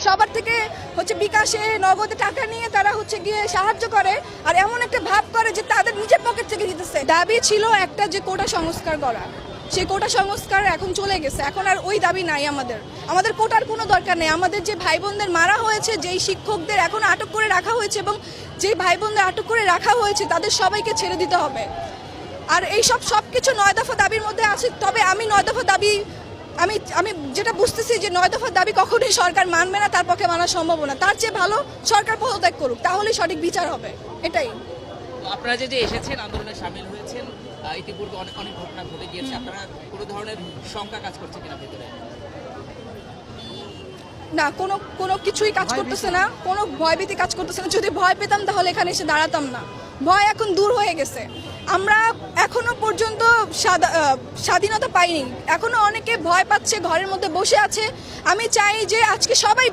সবার থেকে হচ্ছে বিকাশে নগদে টাকা নিয়ে তারা হচ্ছে গিয়ে সাহায্য করে, আর এমন একটা ভাব করে যে তাদের নিজের পকেট থেকে দিতেছে। দাবি ছিল একটা যে কোটা সংস্কার করা, সেই কোটা সংস্কার এখন চলে গেছে, এখন আর ওই দাবি নাই। আমাদের কোটার কোনো দরকার নেই। আমাদের যে ভাই বোনদের মারা হয়েছে, যেই শিক্ষকদের এখন আটক করে রাখা হয়েছে এবং যে ভাই বোনদের আটক করে রাখা হয়েছে তাদের সবাইকে ছেড়ে দিতে হবে। আর এই সবকিছু 9 দফা দাবির মধ্যে আছে। তবে আমি 9 দফা দাবি আমি যেটা বুঝতেছি যে 9 দফা দাবি কখনোই সরকার মানবে না, তার পক্ষে মানা সম্ভব না। তার চেয়ে ভালো সরকার পদত্যাগ করুক, তাহলেই সঠিক বিচার হবে। এটাই। আপনারা যে এসেছেন, আন্দোলনে সামিল হয়েছেন, ইতিপূর্বে অনেক অনেক ঘটনা ঘটে গিয়েছে, আপনারা কোনো ধরনের শঙ্কা কাজ করছে কিনা ভেতরে? না, কোনো কিছুই কাজ করতেছে না, কোনো ভয়ভীতি কাজ করতেছে না। যদি ভয় পেতাম তাহলে এখানে এসে দাঁড়াতাম না। ভয় এখন দূর হয়ে গেছে। আমরা এখনো পর্যন্ত স্বাধীনতা পাইনি, এখনো অনেকে ভয় পাচ্ছে, ঘরের মধ্যে বসে আছে। আমি চাই যে আজকে সবাই